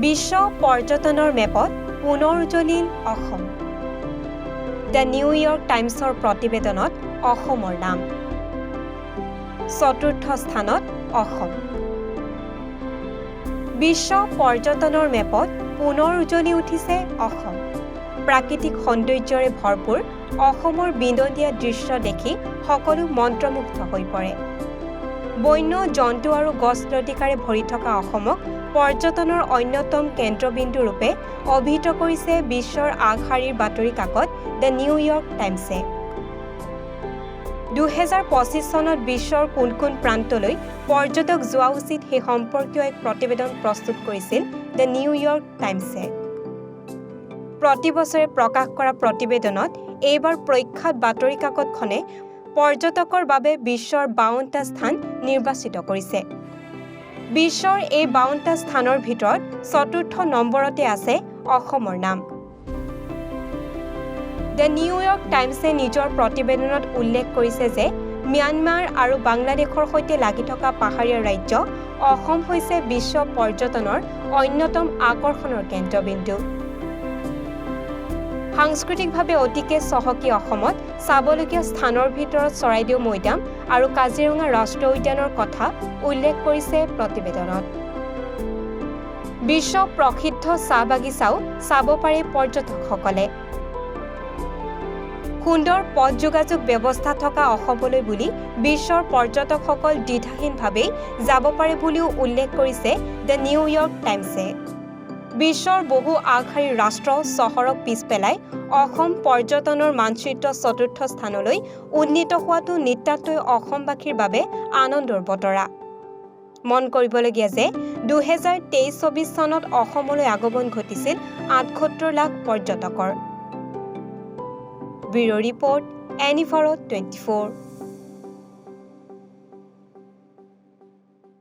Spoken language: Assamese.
বিশ্ব পৰ্যটনৰ মেপত পুনৰ উজ্বলিল অসম। দ্য নিউয়ৰ্ক টাইমছৰ প্ৰতিবেদনত অসমৰ নাম। চতুৰ্থ স্থানত অসম। বিশ্ব পৰ্যটনৰ মেপত পুনৰ উজ্বলি উঠিছে অসম। প্ৰাকৃতিক সৌন্দৰ্যৰে ভৰপূৰ অসমৰ বিনোদীয়া দৃশ্য দেখি সকলো মন্ত্ৰমুগ্ধ হৈ পৰে। বন্য জন্তু আৰু গছ-লতিকাৰে ভৰি থকা অসমক পৰ্যটনৰ অন্যতম কেন্দ্ৰবিন্দু ৰূপে অভিহিত কৰিছে বিশ্বৰ আগশাৰীৰ বাতৰি কাকত দ্য নিউয়ৰ্ক টাইমছে। 2025 চনত বিশ্বৰ কোন কোন প্ৰান্তলৈ পৰ্যটক যোৱা উচিত সেই সম্পৰ্কীয় এক প্ৰতিবেদন প্ৰস্তুত কৰিছিল দ্য নিউয়ৰ্ক টাইমছে। প্ৰতি বছৰে প্ৰকাশ কৰা প্ৰতিবেদনত এইবাৰ প্ৰখ্যাত বাতৰি কাকতখনে পৰ্যটকৰ বাবে বিশ্বৰ 52টা স্থান নিৰ্বাচিত কৰিছে। বিশ্বৰ এই 52টা স্থানৰ ভিতৰত চতুৰ্থ নম্বৰতে আছে অসমৰ নাম। দ্য নিউয়ৰ্ক টাইমছে নিজৰ প্ৰতিবেদনত উল্লেখ কৰিছে যে ম্যানমাৰ আৰু বাংলাদেশৰ সৈতে লাগি থকা পাহাৰীয়া ৰাজ্য অসম হৈছে বিশ্ব পৰ্যটনৰ অন্যতম আকৰ্ষণৰ কেন্দ্ৰবিন্দু। সাংস্কৃতিকভাৱে অতিকে চহকী অসমত চাবলগীয়া স্থানৰ ভিতৰত চৰাইদেউ মৈদাম আৰু কাজিৰঙা ৰাষ্ট্ৰীয় উদ্যানৰ কথা উল্লেখ কৰিছে প্ৰতিবেদনত। বিশ্ব প্ৰসিদ্ধ চাহ বাগিচাও চাব পাৰে পৰ্যটকসকলে। সুন্দৰ পথ যোগাযোগ ব্যৱস্থা থকা অসমলৈ বুলি বিশ্বৰ পৰ্যটকসকল দ্বিধাহীনভাৱেই যাব পাৰে বুলিও উল্লেখ কৰিছে দ্য নিউয়ৰ্ক টাইমছে। বিশ্বৰ বহু আগশাৰীৰ ৰাষ্ট্ৰ চহৰক পিছ পেলাই অসম পৰ্যটনৰ মানচিত্ৰ চতুৰ্থ স্থানলৈ উন্নীত হোৱাটো নিতান্তই অসমবাসীৰ বাবে আনন্দৰ বতৰা। মন কৰিবলগীয়া যে 2023-24 চনত অসমলৈ আগমন ঘটিছিল 78 লাখ পৰ্যটকৰ। ব্যুৰ' ৰিপৰ্ট, এনিভাৰত 24।